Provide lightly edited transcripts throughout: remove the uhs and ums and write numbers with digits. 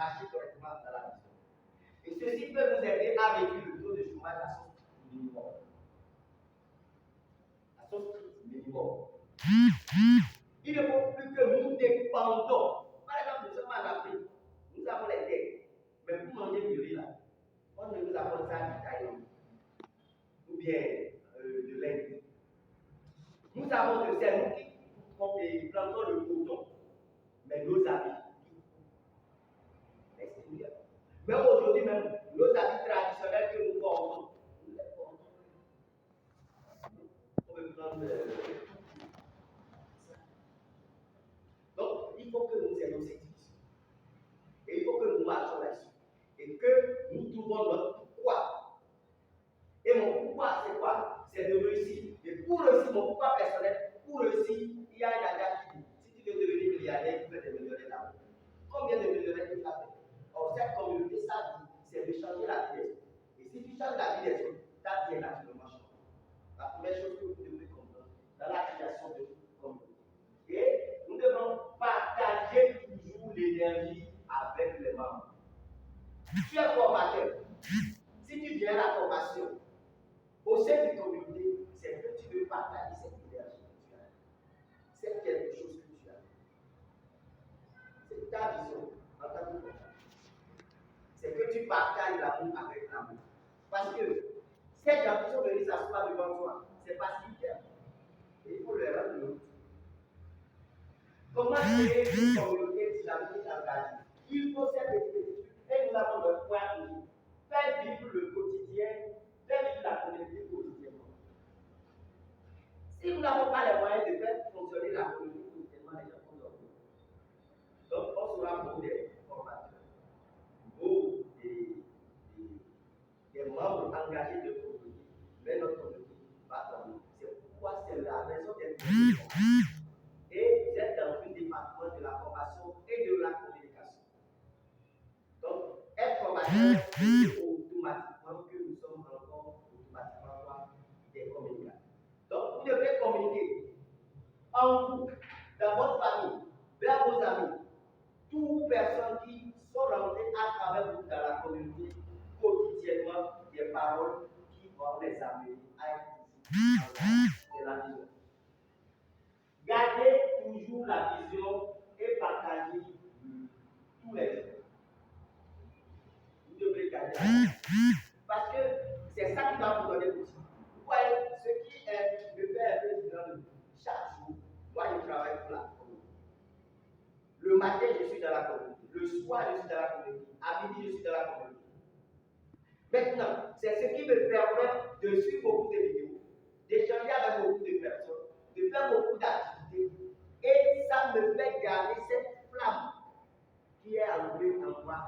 s'arracher correctement dans la mission. Et ceci peut vous aider à réduire le taux de chômage à son minimum. À son minimum. Il ne faut plus que nous dépendons. Par exemple, nous sommes en Afrique, nous avons les dettes. Mais pour manger du riz là, on ne nous apporte ça du Thaïlande ou bien de l'Inde. Nous avons de ces nous qui plantons le coton, mais nos habits. Mais aujourd'hui même, nos habits traditionnels que nous portons, nous les portons. On peut prendre donc, il faut que nous ayons cette vision. Et il faut que nous marchions là-dessus. Et que nous trouvons notre pourquoi. Et mon pourquoi, c'est quoi? C'est de réussir. Et pour réussir, mon pourquoi personnel, pour réussir, il y a un adage qui dit, si tu veux devenir milliardaire, tu fais des millionnaires d'abord. Combien de millionnaires tu as fait? Or, cette communauté, ça dit, c'est de changer la vie des autres. Et si tu changes la vie des autres, ta vie est naturellement changée. La première chose que vous devez comprendre dans la création de votre communauté. Et nous devons partager toujours l'énergie avec les membres. Tu es formateur. Si tu viens à la formation, au sein d'une communauté, c'est que tu veux partager cette énergie que tu as. C'est quelque chose que tu as. C'est ta vision en tant que formateur. C'est que tu partages l'amour avec l'amour. Parce que cette ambition de venir s'asseoir devant toi, c'est parce qu'il t'aime. Et il faut le rendre l'autre. Comment créer une communauté dynamique engagée? Il faut cette étude. Et nous avons le point de faire vivre le quotidien, faire vivre la communauté quotidiennement. Si nous n'avons pas les moyens de faire fonctionner la communauté quotidiennement, les gens vont dormir. Donc, on sera beaucoup des formateurs, beaucoup des membres engagés de communauté, mais notre communauté va dormir. C'est pourquoi c'est la raison d'être. Et vous êtes dans une département de la formation et de la communication. Donc, être formateur, c'est automatiquement que nous sommes encore automatiquement des communicateurs. Donc, vous devez communiquer en vous, dans votre famille, vers vos amis, toutes personnes qui sont rentrées à travers vous dans la communauté quotidiennement, des paroles qui vont les amener à être de la vision. Gardez toujours la vision et partagez tous les jours. Vous devrez garder la vision. Parce que c'est ça qui va vous donner l'outil. Vous voyez, ce qui est le père président chaque jour, moi je travaille pour la communauté. Le matin, je suis dans la communauté. Le soir, je suis dans la communauté. À midi, je suis dans la communauté. Maintenant, c'est ce qui me permet de suivre beaucoup de vidéos, d'échanger avec beaucoup de personnes, de faire beaucoup d'activités. Et ça me fait garder cette flamme qui est enlevée en moi.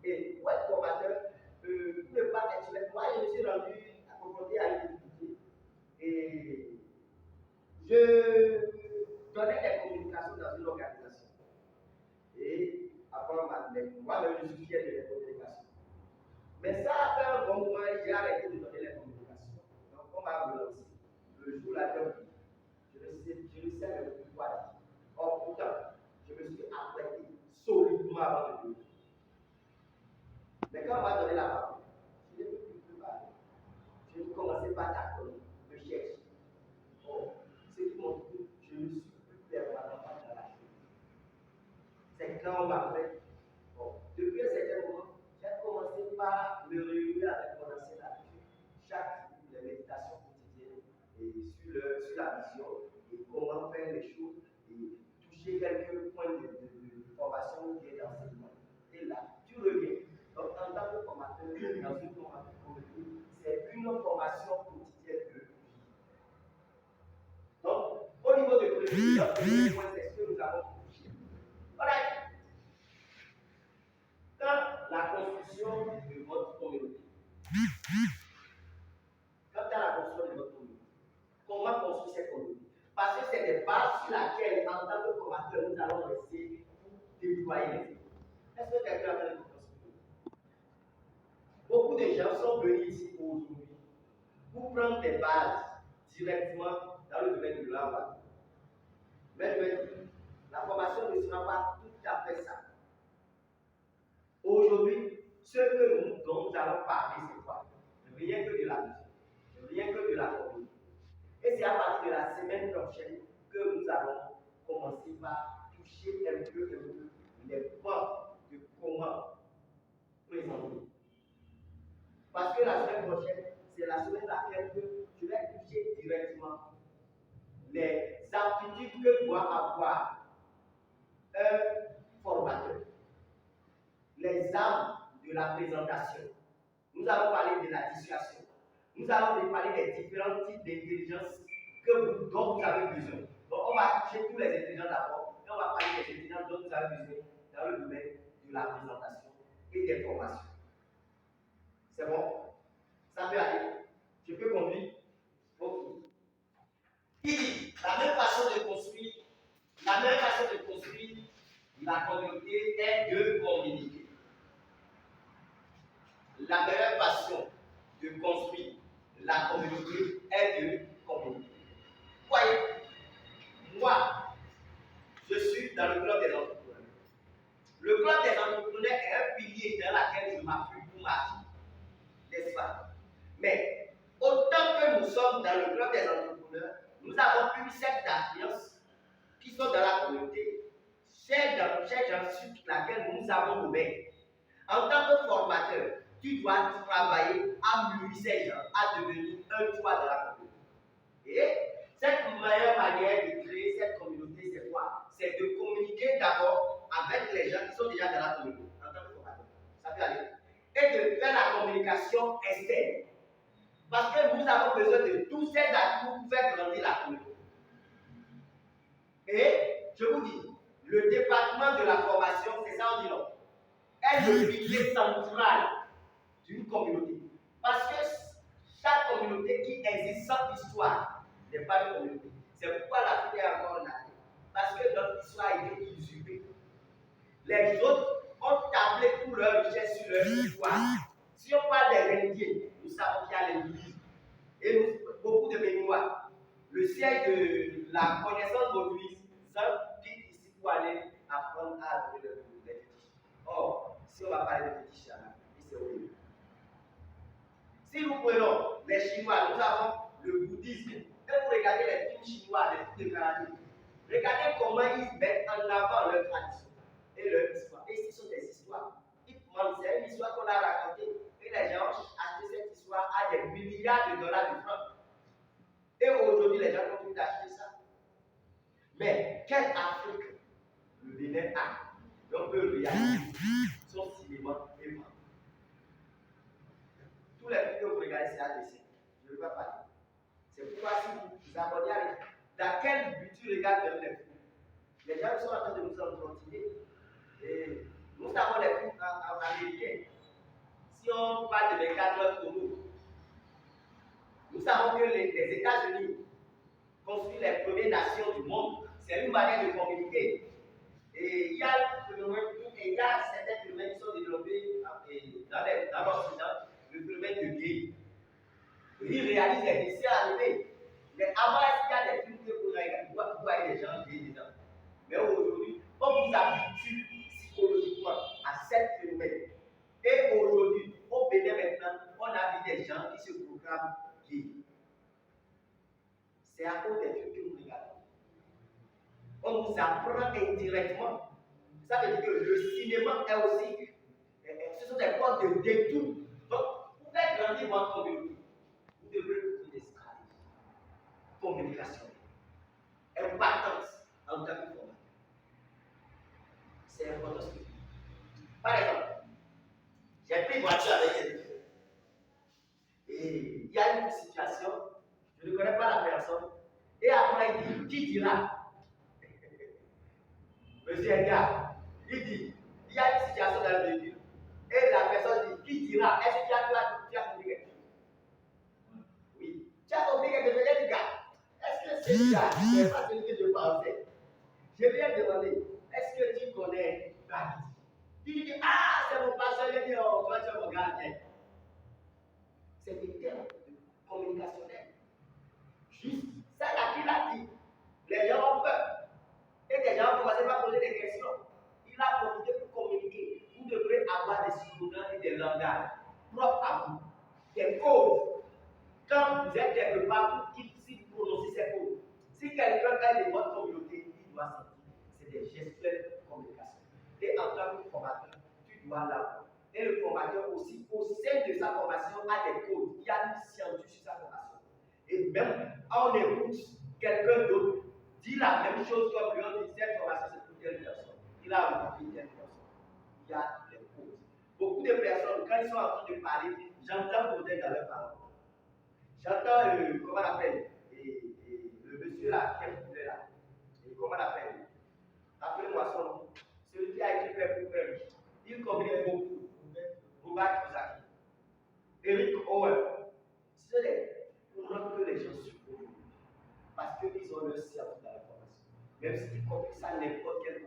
Et pour être formateur, ne pas être là. Moi, je me suis rendu confronté à une difficulté. Et je donnais des communications dans une organisation. Et après, moi-même, je suis fier de les communications. Mais ça a fait un bon moment, j'ai arrêté de donner les communications. Donc, on m'a relancé. Le jour là, je ne sais même plus quoi dire. Or, pourtant, je me suis apprêté solidement avant de le dire. Mais quand on m'a donné la parole, je n'ai plus parler. Je ne commençais pas à me chercher. Or, ce qui m'ont dit, je ne suis plus permanemment dans la chose. C'est quand on m'a fait. Bon, depuis un certain moment, j'ai commencé par me réunir avec mon ancien habitude. Chaque jour, les méditations quotidiennes et sur la vision et comment faire les choses et toucher quelques points de formation qui est d'enseignement. Et là, tu reviens. Donc, en tant que formateur, dans une formation, c'est une formation quotidienne de vie. Donc, au niveau de prévision, le premier point, c'est ce que nous avons touché. Voilà. Dans la construction de votre communauté, quant à la construction de votre communauté, comment construire cette communauté? Parce que c'est des bases sur lesquelles, en tant que formateur, nous allons essayer pour déployer les idées. Est-ce que quelqu'un a fait une construction? Beaucoup de gens sont venus ici aujourd'hui pour prendre des bases directement dans le domaine de l'emploi. Mais je vais dire, la formation ne sera pas tout à fait ça. aujourd'hui, ce que dont nous allons parler, c'est quoi? Rien que de la musique, rien que de la communauté. Et c'est à partir de la semaine prochaine que nous allons commencer par toucher un peu les points de comment présenter. Parce que la semaine prochaine, c'est la semaine à laquelle je vais toucher directement les aptitudes que doit avoir un formateur, les armes de la présentation. Nous allons parler de la dissuasion. Nous allons parler des différents types d'intelligence dont vous avez besoin. Donc, on va toucher tous les intelligences d'abord, et on va parler des intelligences dont vous avez besoin dans le domaine de la présentation et des formations. C'est bon? Ça peut aller? Je peux conduire? Ok. La même façon de construire la communauté est de communiquer. La meilleure façon de construire la communauté est de communiquer. Voyez, moi, je suis dans le club des entrepreneurs. Le club des entrepreneurs est un pilier dans lequel je m'appuie pour marcher, n'est-ce pas? Mais autant que nous sommes dans le club des entrepreneurs, nous avons une secte d'influence qui sont dans la communauté, chez gens sur laquelle nous avons ouvert. En tant que formateur, tu dois travailler à mûrir ces gens, à devenir un toit de la communauté. Et cette meilleure manière de créer cette communauté, c'est quoi? C'est de communiquer d'abord avec les gens qui sont déjà dans la communauté, en tant que formateur. Ça peut aller. Et de faire la communication externe. Parce que nous avons besoin de tous ces atouts pour faire grandir la communauté. Et je vous dis, le département de la formation, c'est ça on dit non, est le pilier central d'une communauté. Parce que chaque communauté qui existe sans histoire n'est pas une communauté. C'est pourquoi l'Afrique est encore là. Parce que notre histoire a été usurpée. Les autres ont tablé toute leur richesse sur leur histoire. Si on parle des Indiens, nous savons qu'il y a les Louis et beaucoup de mémoires. Le siège de la connaissance vaudouise, ça quitte ici pour aller apprendre à adorer les fétiches. Or, si on va parler de fétiches, c'est horrible. Si nous prenons les Chinois, nous avons le bouddhisme. Et vous regardez les films chinois, les films de karaté, regardez comment ils mettent en avant leur tradition et leur histoire. Et ce sont des histoires. C'est une histoire qu'on a racontée. Et les gens achètent cette histoire à des milliards de dollars de francs. Et aujourd'hui, les gens continuent d'acheter ça. Mais quelle Afrique le Bénin a? On peut réaliser son cinéma et moi. Tous les films que vous regardez, c'est un dessin. Je ne veux pas parler. C'est pourquoi si vous abonnez avec dans quel but tu regardes les films? Les gens sont en train de nous entretiner. Et nous avons les films américains. Si on parle de 24 heures chrono, nous savons que les États-Unis construisent les premières nations du monde. C'est une manière de communiquer. Et il y a certains phénomènes qui sont développés dans l'Occident, le phénomène de game. Ils réalisent des dessins animés. Mais avant, il y a des films que vous voyez des gens gay dedans. Mais aujourd'hui, on vous habitue psychologiquement à cette phénomène. Et aujourd'hui, au Bénin maintenant, on a vu des gens qui se proclament gays. C'est à cause des films que nous regardons. On vous apprend indirectement. Ça veut dire que le cinéma est aussi, ce sont des portes de détour. Donc, pour faire grandir votre communauté, vous devrez trouver des stratégies. Communication, importance en tant que formateur. C'est important ce que je dis. Par exemple, j'ai pris une voiture avec quelqu'un. Et il y a une situation, je ne connais pas la personne. Et après, il dit, qui dira? Monsieur Edgar, il dit, il y a une situation dans le véhicule. Et la personne dit, qui dira? Est-ce que tu as compris quelque chose? Oui. Tu as compris quelque chose? Il dit, est-ce que c'est ça? C'est pas ce que je pensais. Je lui ai demandé, est-ce que tu connais David? Il dit, ah, c'est mon pasteur. Il dit, oh, toi tu es mon gardien. C'est des termes communicationnels. Juste, ça, il a dit. Les gens ont peur. Et les gens ont commencé à poser des questions. Il a profité pour communiquer. Vous devrez avoir des codes. Quand vous êtes quelque part, si vous prononcez ces codes, si quelqu'un est de votre communauté, il doit sentir. C'est des gestes de communication. Et en tant que formateur, tu dois l'avoir. Et le formateur aussi, au sein de sa formation, a des codes. Il y a une science sur sa formation. Et même on écoute quelqu'un d'autre dit la même chose comme lui, on dit cette formation c'est pour telle personne. Il a rencontré telle personne. Il y a des causes. Beaucoup de personnes, quand ils sont en train de parler, j'entends poser dans leurs paroles. J'entends, comment on appelle, le monsieur là, qui est foutu là. Comment on appelle? Appelez-moi son nom. Celui qui a été fait pour faire. Il communique beaucoup. Robert Kiyosaki. Eric Owen. C'est pour rendre que les gens supportent. Parce qu'ils ont leur cerveau dans la formation. Même s'ils comprennent ça n'importe quel